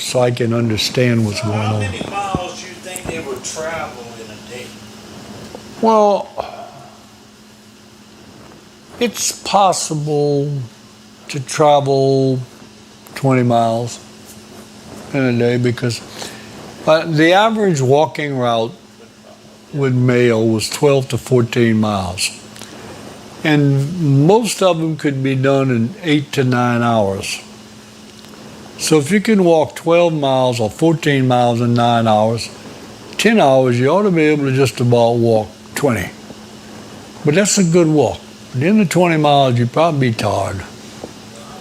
so I can understand what's going How on. many miles do you think they would travel in a day? Well, it's possible to travel 20 miles in a day because the average walking route with Mayo was 12 to 14 miles. And most of them could be done in 8 to 9 hours. So if you can walk 12 miles or 14 miles in 9 hours, 10 hours, you ought to be able to just about walk 20. But that's a good walk. At the end of 20 miles, you'd probably be tired.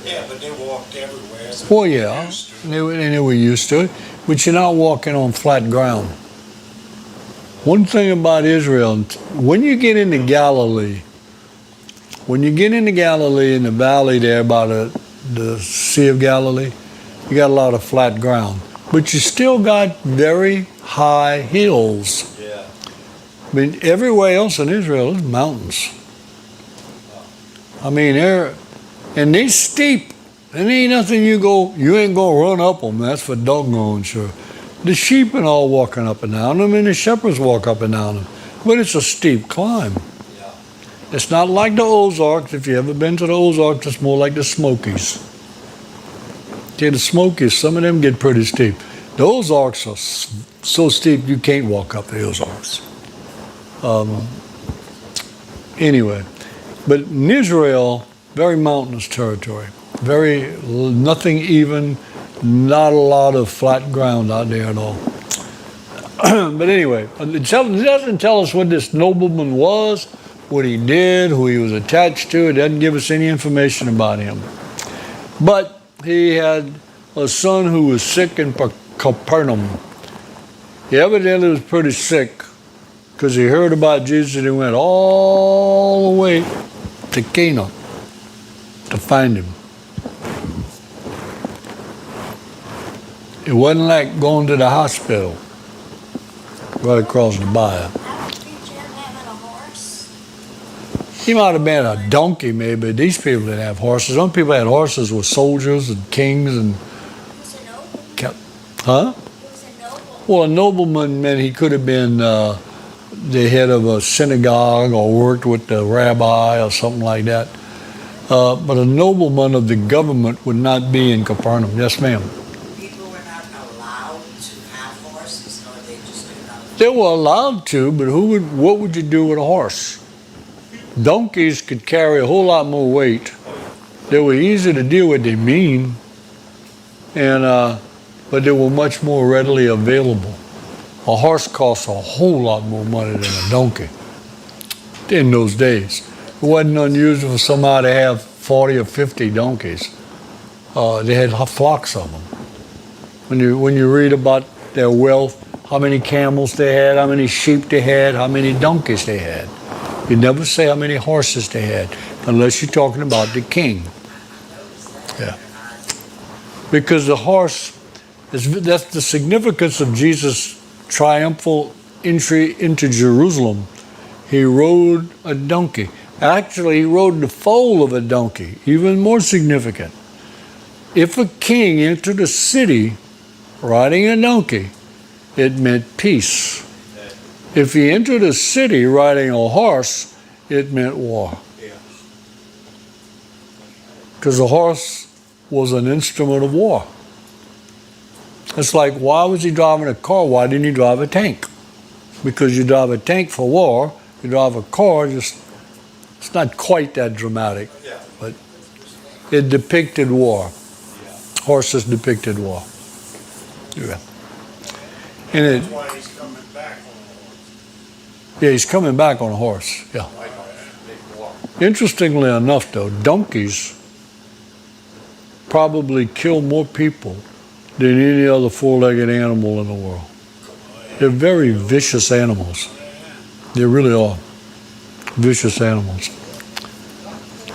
Yeah, but they walked everywhere. So Well, yeah, and they were used to it, but you're not walking on flat ground. One thing about Israel, when you get into Galilee, in the valley there by the Sea of Galilee, you got a lot of flat ground. But you still got very high hills. yeah. I mean, everywhere else in Israel is mountains. I mean, they're steep. And ain't nothing you ain't gonna run up them. That's for doggone sure. The sheep and all walking up and down them, and the shepherds walk up and down them. But it's a steep climb. Yeah. It's not like the Ozarks. If you ever been to the Ozarks, it's more like the Smokies. See, the Smokies, some of them get pretty steep. The Ozarks are so steep you can't walk up the Ozarks. Anyway, but in Israel, very mountainous territory. Nothing even, not a lot of flat ground out there at all. But anyway, it doesn't tell us what this nobleman was, what he did, who he was attached to. It doesn't give us any information about him. But he had a son who was sick in Capernaum. He evidently was pretty sick because he heard about Jesus and he went all the way to Cana to find him. It wasn't like going to the hospital right across the bayou. He might have been a donkey maybe. These people didn't have horses. Some people had horses with soldiers and kings and... Huh? Well, a nobleman meant he could have been the head of a synagogue or worked with the rabbi or something like that. But a nobleman of the government would not be in Capernaum. Yes, ma'am. People were not allowed to have horses, or they just could not. They were allowed to, but what would you do with a horse? Donkeys could carry a whole lot more weight. They were easy to deal with, they mean, but they were much more readily available. A horse costs a whole lot more money than a donkey in those days. It wasn't unusual for somebody to have 40 or 50 donkeys. They had flocks of them. When you read about their wealth, how many camels they had, how many sheep they had, how many donkeys they had. You never say how many horses they had, unless you're talking about the king. Yeah. Because the horse, that's the significance of Jesus' triumphal entry into Jerusalem. He rode a donkey. Actually, he rode the foal of a donkey, even more significant. If a king entered a city riding a donkey, it meant peace. If he entered a city riding a horse, it meant war. Because the horse was an instrument of war. It's like, why was he driving a car? Why didn't he drive a tank? Because you drive a tank for war, you drive a car, it's not quite that dramatic, but it depicted war. Horses depicted war. Yeah. And That's why he's coming back on a horse. yeah, he's coming back on a horse. Yeah. Interestingly enough, though, donkeys probably kill more people than any other four-legged animal in the world. They're very vicious animals. They really are vicious animals.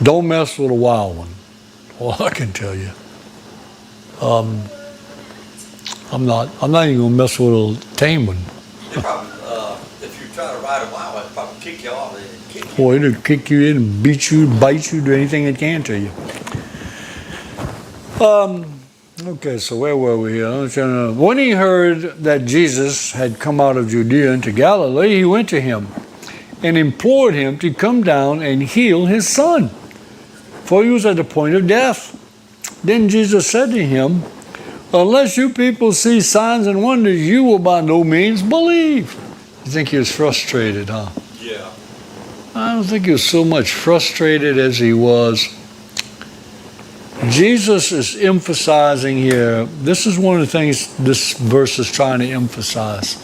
Don't mess with a wild one. All I can tell you. I'm not even gonna mess with a tame one. They probably, if you try to ride a wild one, they'd probably kick you off. They'd kick you. Boy, it'll kick you in and beat you, bite you, do anything it can to you. Okay, so where were we here? When he heard that Jesus had come out of Judea into Galilee, he went to him and implored him to come down and heal his son, for he was at the point of death. Then Jesus said to him, unless you people see signs and wonders, you will by no means believe. You think he was frustrated, huh? Yeah. I don't think he was so much frustrated as he was. Jesus is emphasizing here, this is one of the things this verse is trying to emphasize.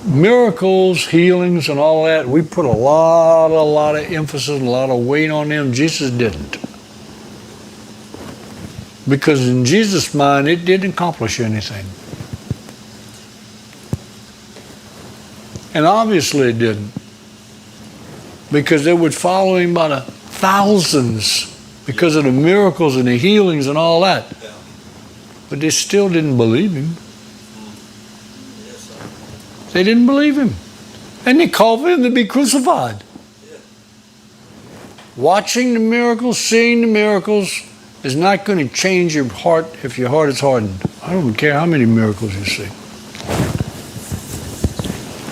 Miracles, healings, and all that, we put a lot of emphasis and a lot of weight on them. Jesus didn't. Because in Jesus' mind, it didn't accomplish anything. And obviously it didn't. Because they would follow him by the thousands because of the miracles and the healings and all that. Yeah. But they still didn't believe him. Yes, sir. They didn't believe him. And they called for him to be crucified. Yeah. Watching the miracles, seeing the miracles is not going to change your heart if your heart is hardened. I don't care how many miracles you see.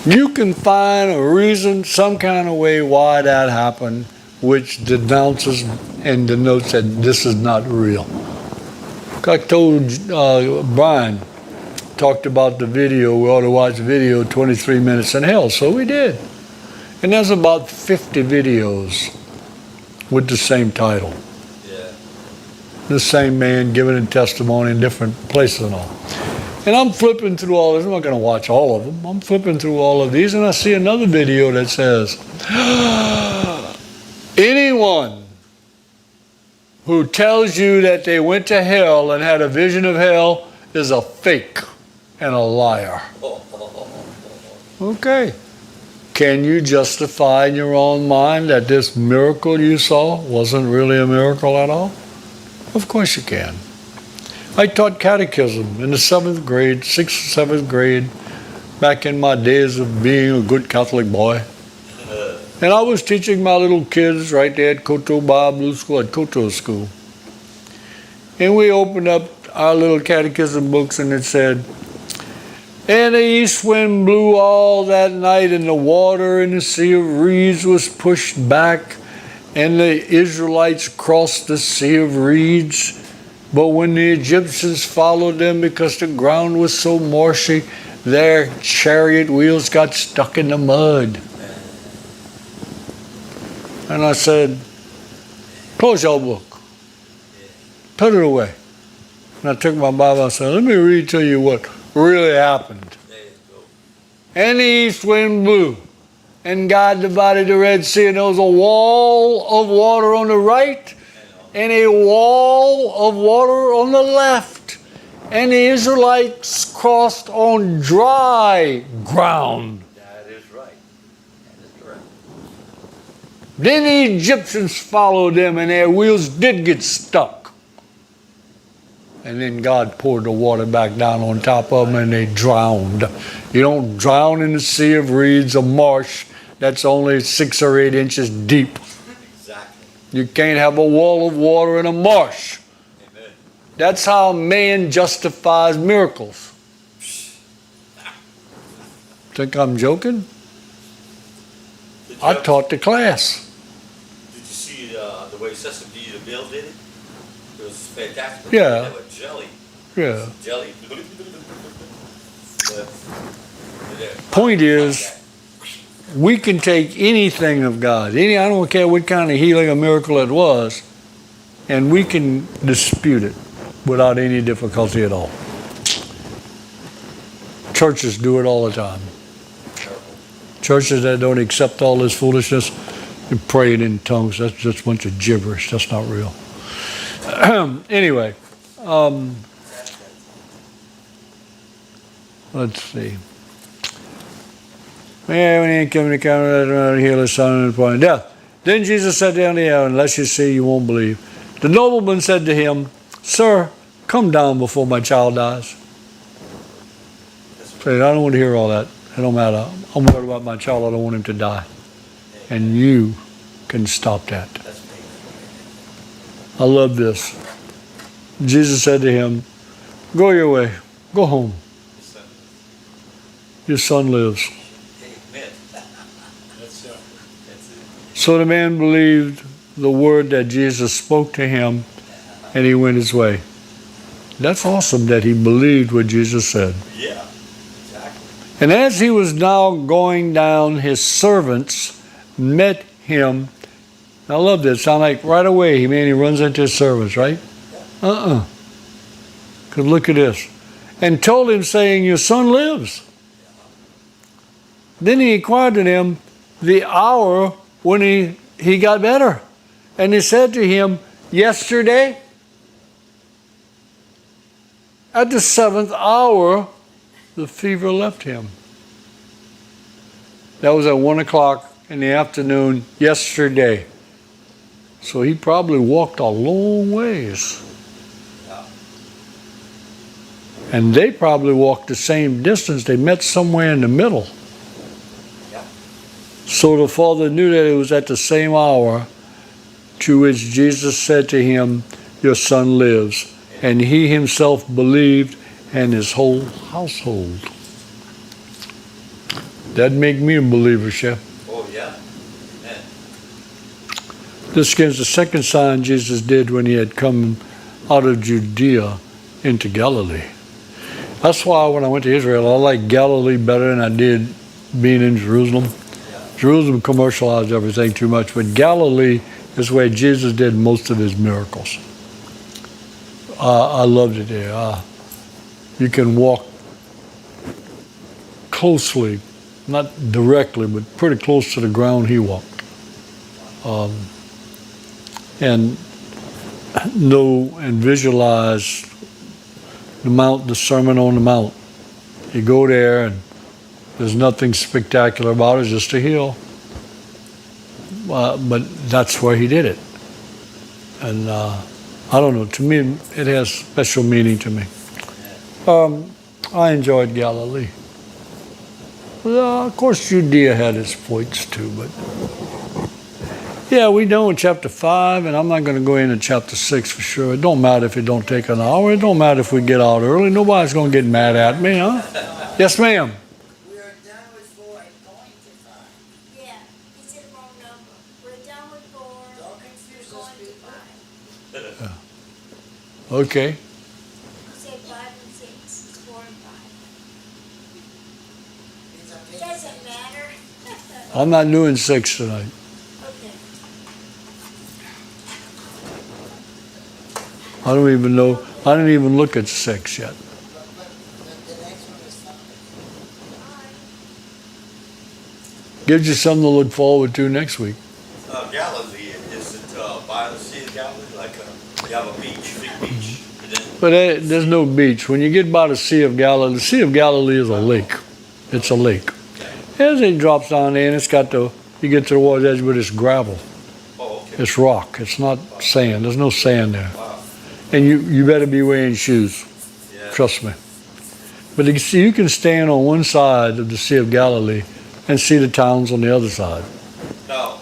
You can find a reason, some kind of way why that happened, which denounces and denotes that this is not real. I told Brian, talked about the video, we ought to watch the video, 23 Minutes in Hell, so we did. And there's about 50 videos with the same title. Yeah. The same man giving a testimony in different places and all. And I'm flipping through all this. I'm not going to watch all of them. I'm flipping through all of these, and I see another video that says, anyone who tells you that they went to hell and had a vision of hell is a fake and a liar. Okay. Can you justify in your own mind that this miracle you saw wasn't really a miracle at all? Of course you can. I taught catechism in the 7th grade, 6th, 7th grade, back in my days of being a good Catholic boy. And I was teaching my little kids right there at Koto Bible School, at Koto School. And we opened up our little catechism books and it said, and the east wind blew all that night and the water in the Sea of Reeds was pushed back and the Israelites crossed the Sea of Reeds. But when the Egyptians followed them because the ground was so marshy, their chariot wheels got stuck in the mud. And I said, close your book. Put it away. And I took my Bible and said, let me read to you what really happened. And the east wind blew, and God divided the Red Sea, and there was a wall of water on the right, and a wall of water on the left. And the Israelites crossed on dry ground. That is right. That is correct. Then the Egyptians followed them, and their wheels did get stuck. And then God poured the water back down on top of them, and they drowned. You don't drown in the Sea of Reeds, a marsh that's only 6 or 8 inches deep. You can't have a wall of water in a marsh. Amen. That's how man justifies miracles. Think I'm joking? I taught the class. Did you see the way Sesame Bill did it? It was fantastic. Yeah. They were jelly. Yeah. Jelly. Point is, we can take anything of God, I don't care what kind of healing or miracle it was, and we can dispute it without any difficulty at all. Churches do it all the time. Churches that don't accept all this foolishness and praying in tongues, that's just a bunch of gibberish. That's not real. Anyway, let's see. Yeah, when he came to come heal his son at the point of death. Then Jesus said down the air, unless you see, you won't believe. The nobleman said to him, sir, come down before my child dies. Said, I don't want to hear all that. It don't matter. I'm worried about my child. I don't want him to die. And you can stop that. I love this. Jesus said to him, "Go your way. Go home. Your son lives." Amen. That's That's it. So the man believed the word that Jesus spoke to him, and he went his way. That's awesome that he believed what Jesus said. Yeah, exactly. And as he was now going down, his servants met him. I love this. Sound like right away, he runs into his servants, right? Because look at this. And told him, saying, "Your son lives." Then he inquired of them the hour when he got better. And he said to him, "Yesterday, at the 7th hour, the fever left him." That was at 1 o'clock in the afternoon yesterday. So he probably walked a long ways. And they probably walked the same distance. They met somewhere in the middle. Yeah. So the father knew that it was at the same hour to which Jesus said to him, "Your son lives." And he himself believed, and his whole household. That'd make me a believer, Chef. Oh, yeah. Amen. This is the second sign Jesus did when he had come out of Judea into Galilee. That's why when I went to Israel, I like Galilee better than I did being in Jerusalem. Jerusalem commercialized everything too much, but Galilee is where Jesus did most of his miracles. I loved it there. You can walk closely, not directly, but pretty close to the ground he walked. And know and visualize the Sermon on the Mount. You go there and there's nothing spectacular about it, just a hill. But that's where he did it. And I don't know, to me it has special meaning to me. I enjoyed Galilee. Well, of course Judea had its points too, but yeah, we know in chapter 5, and I'm not going to go into chapter 6 for sure. It don't matter if it don't take an hour. It don't matter if we get out early. Nobody's going to get mad at me, huh? Yes, ma'am. We are done with 4 and going to 5. Yeah, he said the wrong number. We're done with 4. Don't confuse We're those going to people. 5. Okay. He said 5 and 6. It's 4 and 5. It's a It big doesn't matter. I'm not doing 6 tonight. Okay. I don't even know. I didn't even look at 6 yet. but the next one is 5. Gives you something to look forward to next week. Galilee, is it by the Sea of Galilee? Like you have a beach, big beach. And then, But there's no beach. When you get by the Sea of Galilee, the Sea of Galilee is a lake. It's a lake. As it drops down there, and it's got you get to the water's edge, but it's gravel. oh, okay. It's rock. It's not sand. There's no sand there. Wow. And you better be wearing shoes. Yeah. Trust me. But you can stand on one side of the Sea of Galilee and see the towns on the other side. Now,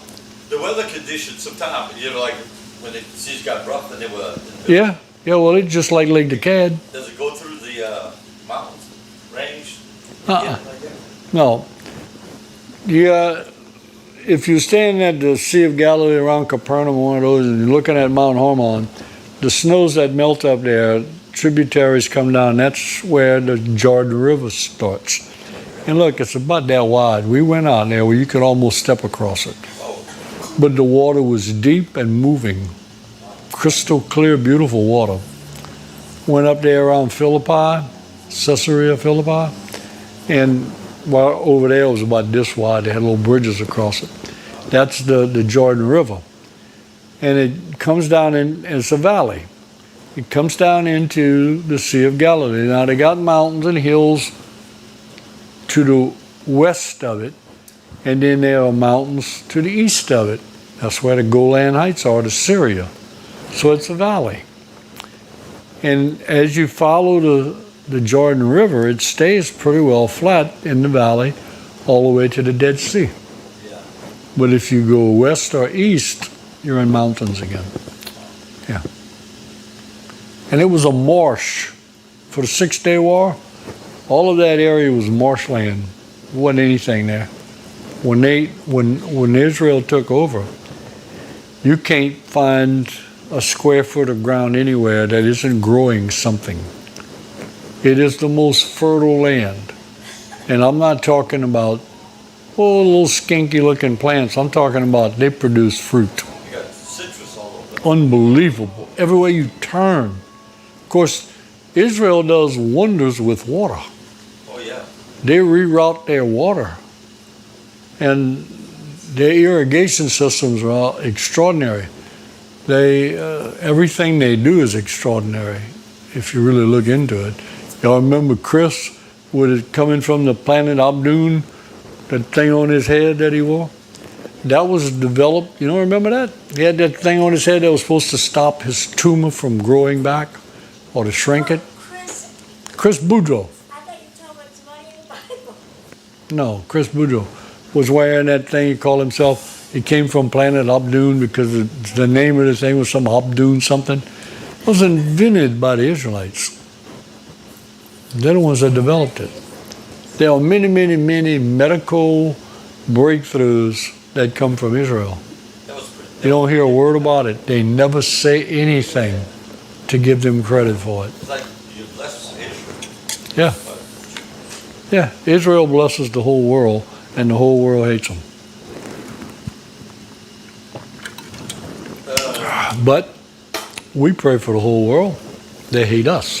the weather conditions sometimes, like when the seas got rough and they were. Yeah. Yeah, well, it's just like Lake Decad. Does it go through the mountains, range? Uh-uh. Yeah, like that? No. Yeah, if you're standing at the Sea of Galilee around Capernaum, one of those, and you're looking at Mount Hermon, the snows that melt up there, tributaries come down. That's where the Jordan River starts. And look, it's about that wide. We went out there where you could almost step across it. Oh, But the water was deep and moving. Crystal clear, beautiful water. Went up there around Philippi, Caesarea Philippi, and over there it was about this wide. They had little bridges across it. That's the Jordan River. And it comes down and it's a valley. It comes down into the Sea of Galilee. Now they got mountains and hills to the west of it, and then there are mountains to the east of it. That's where the Golan Heights are, to Syria. So it's a valley. And as you follow the Jordan River, it stays pretty well flat in the valley all the way to the Dead Sea. yeah. But if you go west or east, you're in mountains again. Yeah. and it was a marsh for the 6-Day War. All of that area was marshland. There wasn't anything there. When Israel took over, you can't find a square foot of ground anywhere that isn't growing something. It is the most fertile land. And I'm not talking about, little skinky looking plants. I'm talking about they produce fruit. You got citrus all over. Unbelievable. Everywhere you turn. Of course, Israel does wonders with water. Oh yeah. They reroute their water. And their irrigation systems are extraordinary. Everything they do is extraordinary if you really look into it. Y'all remember Chris with it coming from the planet Abdun, that thing on his head that he wore? That was developed, you don't remember that? He had that thing on his head that was supposed to stop his tumor from growing back or to shrink it. Chris Boudreaux. I thought you were talking about somebody in the Bible. No, Chris Boudreaux was wearing that thing. He called himself, he came from planet Abdun because the name of the thing was some Abdun something. It was invented by the Israelites. They're the ones that developed it. There are many, many, many medical breakthroughs that come from Israel. That was pretty. You don't hear a word about it. They never say anything to give them credit for it. It's like you bless Israel. Yeah. Yeah, Israel blesses the whole world, and the whole world hates them. But we pray for the whole world. They hate us.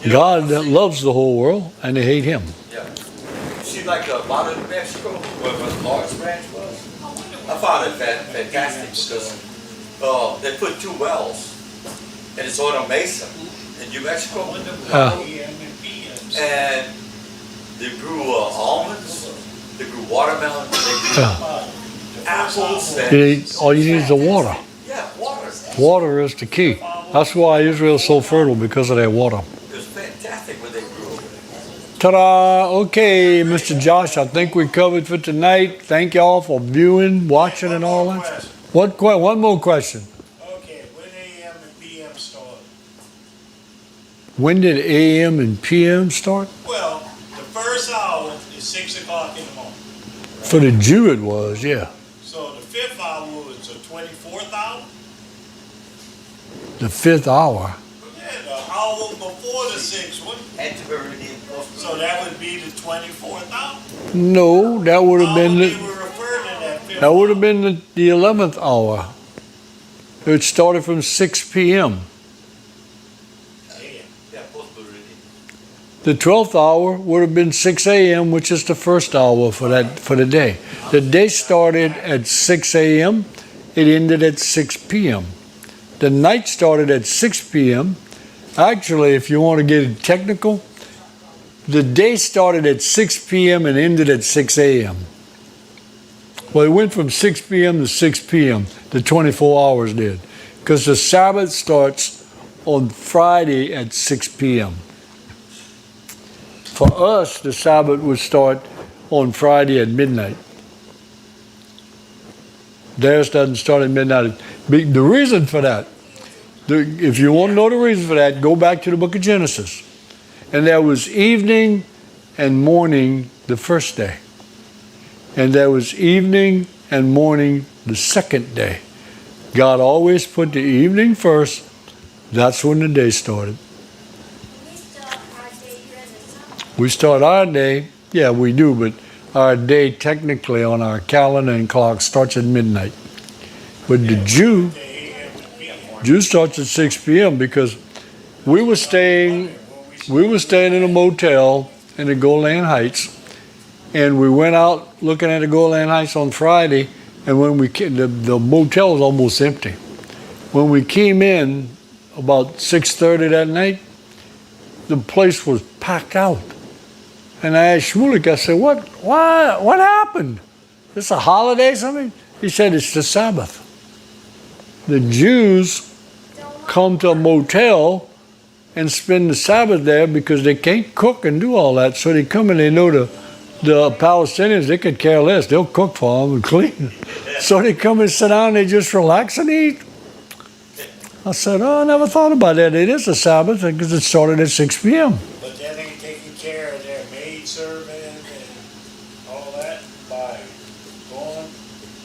God loves the whole world, and they hate him. Yeah. You see, like the bottom of New Mexico, where the Lord's Ranch was? I found it fantastic because they put 2 wells, and it's on a mesa in New Mexico. And they grew almonds, they grew watermelon, they grew apples. And All you need is the water. yeah, water. Water is the key. That's why Israel is so fertile, because of their water. It was fantastic what they grew over there. Ta-da! Okay, Mr. Josh, I think we covered for tonight. Thank y'all for viewing, watching, and all that. One more question. Okay, when AM and PM start? When did AM and PM start? Well, the first hour is 6 o'clock in the morning. For the Jew, it was, yeah. So the 5th hour is the 24th hour? The 5th hour. Yeah, the hour before the 6th one. Antiberyllium. So that would be the 24th hour? No, that would have How been would they the, were referring to that 5th that would have hour? been the 11th hour. It started from 6 p.m. Yeah. Yeah, post-beryllium. The 12th hour would have been 6 a.m., which is the first hour for the day. The day started at 6 a.m. It ended at 6 p.m. The night started at 6 p.m. Actually, if you want to get it technical, the day started at 6 p.m. and ended at 6 a.m. Well, it went from 6 p.m. to 6 p.m. The 24 hours did, because the Sabbath starts on Friday at 6 p.m. For us, the Sabbath would start on Friday at midnight. Theirs doesn't start at midnight. The reason for that, if you want to know the reason for that, go back to the book of Genesis. And there was evening and morning the first day. And there was evening and morning the second day. God always put the evening first. That's when the day started. We start our day during the summer. We start our day, yeah, we do, but our day technically on our calendar and clock starts at midnight. But the Jew starts at 6 p.m. because we were staying in a motel in the Golan Heights, and we went out looking at the Golan Heights on Friday, and when we came, the motel was almost empty. When we came in about 6:30 that night, the place was packed out. And I asked Shmulik, I said, what happened? Is this a holiday or something? He said, it's the Sabbath. The Jews come to a motel and spend the Sabbath there because they can't cook and do all that. So they come and they know the Palestinians, they could care less. They'll cook for them and clean. So they come and sit down and they just relax and eat. I said, oh, I never thought about that. It is a Sabbath because it started at 6 p.m. But that ain't taking care of their maid serving and all that by going,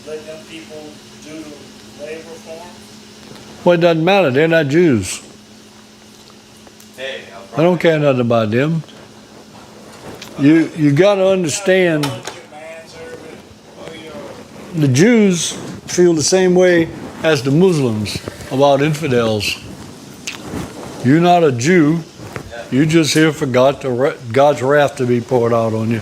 letting them people do the labor for them. Well, it doesn't matter. They're not Jews. Hey, I don't care nothing about them. You got to understand, Manservant, or your the Jews feel the same way as the Muslims about infidels. You're not a Jew. You're just here for God's wrath to be poured out on you.